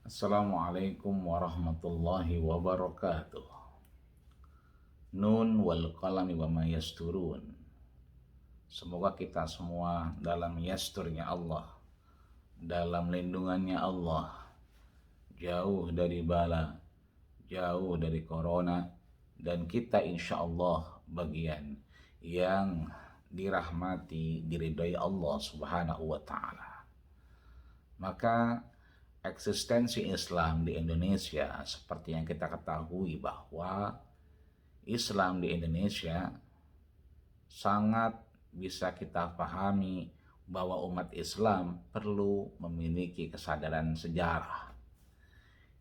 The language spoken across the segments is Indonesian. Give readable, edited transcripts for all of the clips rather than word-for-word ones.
Assalamualaikum warahmatullahi wabarakatuh. Nun wal qalami wa ma yasturun. Semoga kita semua dalam yasturnya Allah, dalam lindungannya Allah, jauh dari bala, jauh dari corona, dan kita insya Allah bagian yang dirahmati, diridhai Allah subhanahu wa ta'ala. Maka eksistensi Islam di Indonesia seperti yang kita ketahui bahwa Islam di Indonesia sangat bisa kita pahami bahwa umat Islam perlu memiliki kesadaran sejarah,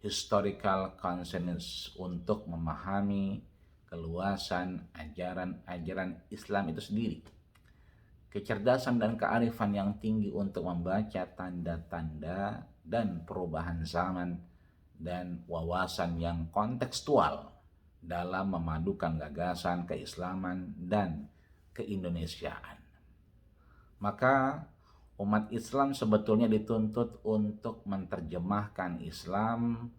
historical consciousness untuk memahami keluasan ajaran-ajaran Islam itu sendiri, kecerdasan dan kearifan yang tinggi untuk membaca tanda-tanda dan perubahan zaman, dan wawasan yang kontekstual dalam memadukan gagasan keislaman dan keindonesiaan. Maka umat Islam sebetulnya dituntut untuk menerjemahkan Islam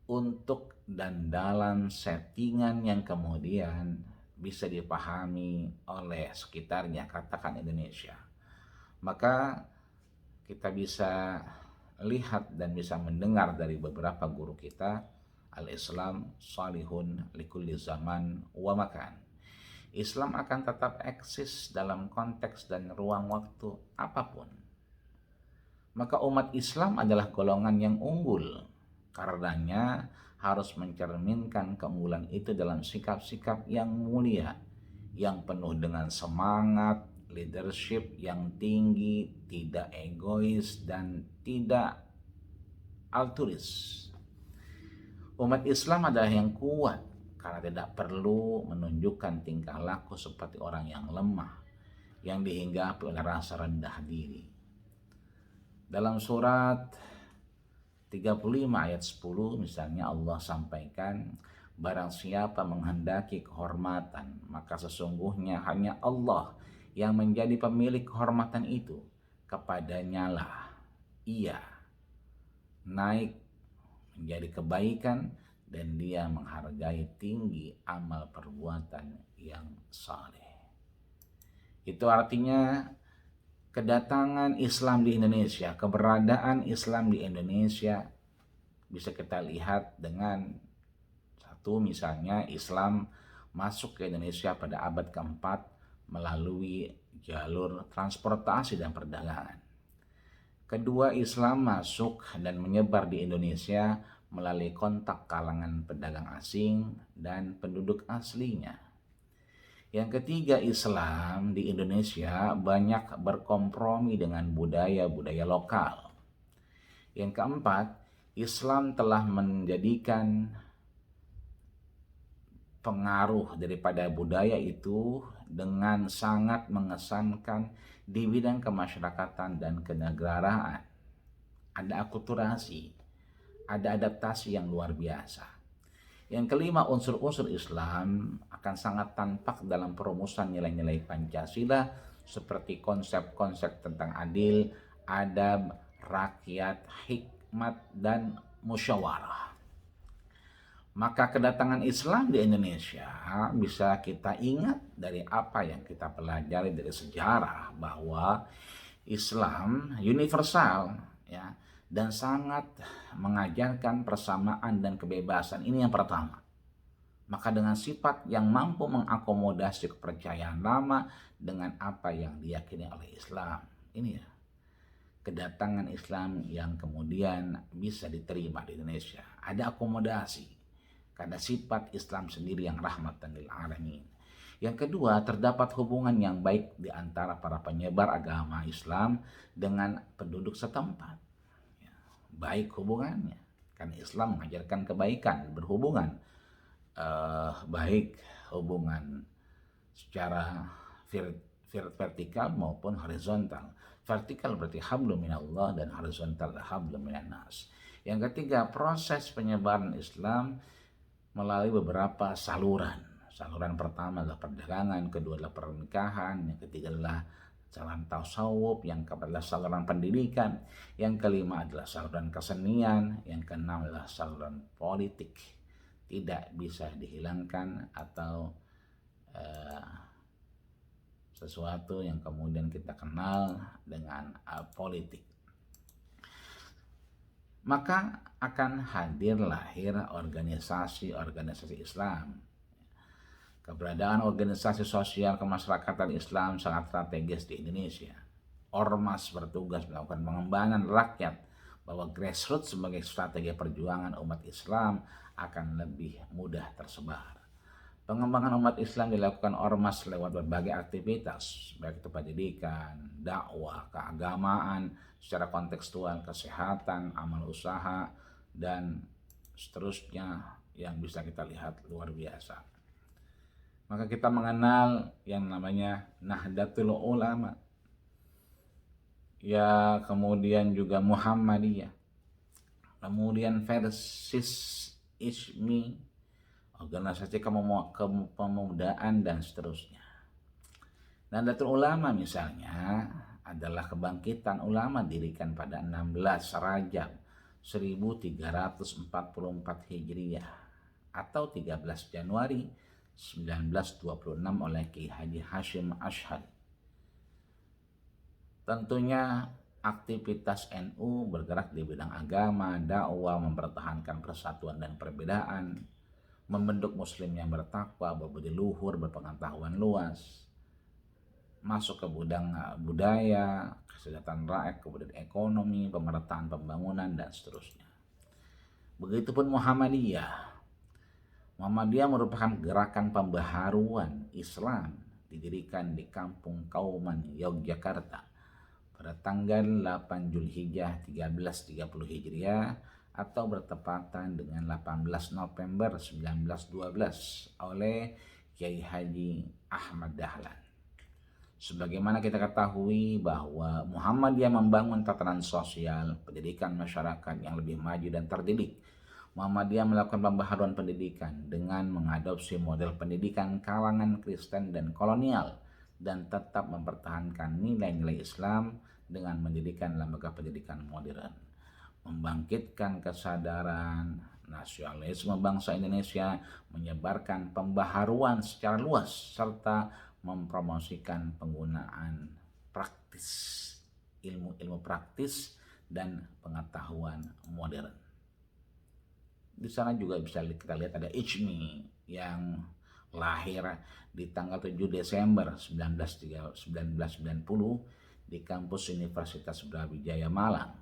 untuk dan dalam settingan yang kemudian bisa dipahami oleh sekitarnya, katakan Indonesia. Maka kita bisa lihat dan bisa mendengar dari beberapa guru kita, al-Islam salihun likulli zaman wa makan. Islam akan tetap eksis dalam konteks dan ruang waktu apapun. Maka umat Islam adalah golongan yang unggul, karenanya harus mencerminkan keunggulan itu dalam sikap-sikap yang mulia, yang penuh dengan semangat, leadership yang tinggi, tidak egois dan tidak altruis. Umat Islam adalah yang kuat karena tidak perlu menunjukkan tingkah laku seperti orang yang lemah, yang dihinggapi oleh rasa rendah diri. Dalam surat 35 ayat 10 misalnya Allah sampaikan, barang siapa menghendaki kehormatan, maka sesungguhnya hanya Allah yang menjadi pemilik kehormatan itu. Kepadanya lah ia naik menjadi kebaikan, dan dia menghargai tinggi amal perbuatan yang saleh. Itu artinya kedatangan Islam di Indonesia, keberadaan Islam di Indonesia bisa kita lihat dengan satu, misalnya Islam masuk ke Indonesia pada abad keempat melalui jalur transportasi dan perdagangan. Kedua, Islam masuk dan menyebar di Indonesia melalui kontak kalangan pedagang asing dan penduduk aslinya. Yang ketiga, Islam di Indonesia banyak berkompromi dengan budaya-budaya lokal. Yang keempat, Islam telah menjadikan pengaruh daripada budaya itu dengan sangat mengesankan di bidang kemasyarakatan dan kenegaraan. Ada akulturasi, ada adaptasi yang luar biasa. Yang kelima, unsur-unsur Islam akan sangat tampak dalam perumusan nilai-nilai Pancasila seperti konsep-konsep tentang adil, adab, rakyat, hikmat, dan musyawarah. Maka kedatangan Islam di Indonesia bisa kita ingat dari apa yang kita pelajari dari sejarah, bahwa Islam universal ya, dan sangat mengajarkan persamaan dan kebebasan. Ini yang pertama. Maka dengan sifat yang mampu mengakomodasi kepercayaan lama dengan apa yang diyakini oleh Islam. Ini ya, kedatangan Islam yang kemudian bisa diterima di Indonesia. Ada akomodasi karena sifat Islam sendiri yang rahmatan lil alamin. Yang kedua, terdapat hubungan yang baik di antara para penyebar agama Islam dengan penduduk setempat. Baik hubungannya, karena Islam mengajarkan kebaikan, berhubungan baik hubungan secara vertikal maupun horizontal. Vertikal berarti hablum minallah, dan horizontal hablum minan nas. Yang ketiga, proses penyebaran Islam melalui beberapa saluran. Saluran pertama adalah perdagangan, kedua adalah pernikahan, yang ketiga adalah saluran tasawuf, yang keempat adalah saluran pendidikan, yang kelima adalah saluran kesenian, yang keenam adalah saluran politik. Tidak bisa dihilangkan atau sesuatu yang kemudian kita kenal dengan politik. Maka akan lahir organisasi-organisasi Islam. Keberadaan organisasi sosial kemasyarakatan Islam sangat strategis di Indonesia. Ormas bertugas melakukan pengembangan rakyat, bahwa grassroots sebagai strategi perjuangan umat Islam akan lebih mudah tersebar. Pengembangan umat Islam dilakukan ormas lewat berbagai aktivitas, baik itu pendidikan, dakwah, keagamaan, secara kontekstual, kesehatan, amal usaha, dan seterusnya yang bisa kita lihat luar biasa. Maka kita mengenal yang namanya Nahdlatul Ulama, ya, kemudian juga Muhammadiyah, kemudian versis ISMI, organisasi kepemudaan, dan seterusnya. Nahdlatul Ulama misalnya adalah kebangkitan ulama dirikan pada 16 Rajab 1344 Hijriah atau 13 Januari 1926 oleh Ki Haji Hashim Asy'ari. Tentunya aktivitas NU bergerak di bidang agama, dakwah, mempertahankan persatuan dan perbedaan, membentuk muslim yang bertakwa, berbudi luhur, berpengetahuan luas, masuk ke bidang budaya, kesejahteraan rakyat, kemudian ekonomi, pemerataan pembangunan, dan seterusnya. Begitupun Muhammadiyah. Muhammadiyah merupakan gerakan pembaharuan Islam, didirikan di Kampung Kauman, Yogyakarta pada tanggal 8 Zulhijjah 1330 Hijriah atau bertepatan dengan 18 November 1912 oleh Kiai Haji Ahmad Dahlan. Sebagaimana kita ketahui bahwa Muhammadiyah membangun tatanan sosial, pendidikan masyarakat yang lebih maju dan terdidik. Muhammadiyah melakukan pembaharuan pendidikan dengan mengadopsi model pendidikan kalangan Kristen dan kolonial dan tetap mempertahankan nilai-nilai Islam dengan mendirikan lembaga pendidikan modern, membangkitkan kesadaran nasionalisme bangsa Indonesia, menyebarkan pembaharuan secara luas, serta mempromosikan penggunaan praktis, ilmu-ilmu praktis dan pengetahuan modern. Di sana juga bisa kita lihat ada ISMI yang lahir di tanggal 7 Desember 1990 di kampus Universitas Brawijaya Malang.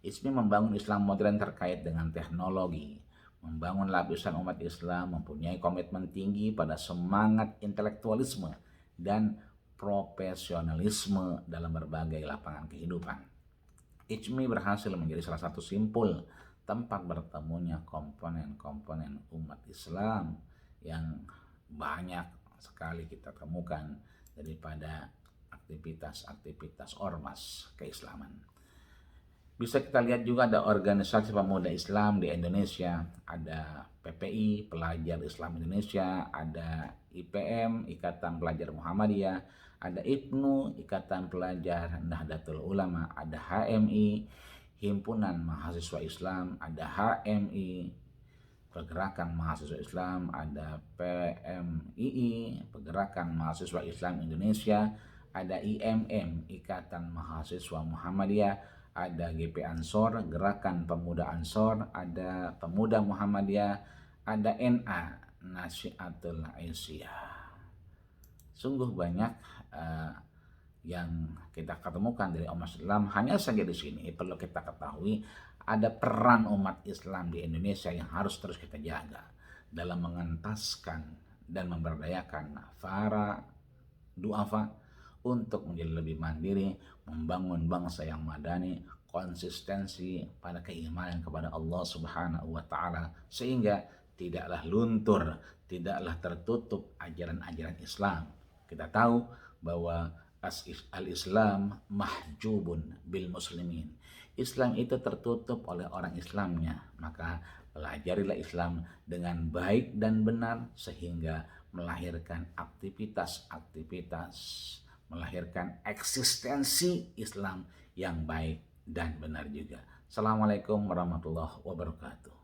ISMI membangun Islam modern terkait dengan teknologi, membangun lapisan umat Islam, mempunyai komitmen tinggi pada semangat intelektualisme dan profesionalisme dalam berbagai lapangan kehidupan. ISMI berhasil menjadi salah satu simpul tempat bertemunya komponen-komponen umat Islam yang banyak sekali kita temukan daripada aktivitas-aktivitas ormas keislaman. Bisa kita lihat juga ada organisasi pemuda Islam di Indonesia, ada PPI, Pelajar Islam Indonesia, ada IPM, Ikatan Pelajar Muhammadiyah, ada IPNU, Ikatan Pelajar Nahdlatul Ulama, ada HMI, Himpunan Mahasiswa Islam, ada HMI, Pergerakan Mahasiswa Islam, ada PMII, Pergerakan Mahasiswa Islam Indonesia, ada IMM, Ikatan Mahasiswa Muhammadiyah, ada GP Ansor, Gerakan Pemuda Ansor, ada Pemuda Muhammadiyah, ada NA, Nasyiatul Aisyah. Sungguh banyak yang kita ketemukan dari umat Islam. Hanya saja di sini perlu kita ketahui ada peran umat Islam di Indonesia yang harus terus kita jaga dalam mengentaskan dan memberdayakan para duafa untuk menjadi lebih mandiri, membangun bangsa yang madani, konsistensi pada keimanan kepada Allah Subhanahu wa taala, sehingga tidaklah luntur, tidaklah tertutup ajaran-ajaran Islam. Kita tahu bahwa al-Islam mahjubun bil muslimin. Islam itu tertutup oleh orang Islamnya, maka pelajarilah Islam dengan baik dan benar sehingga melahirkan aktivitas-aktivitas melahirkan eksistensi Islam yang baik dan benar juga. Assalamualaikum warahmatullahi wabarakatuh.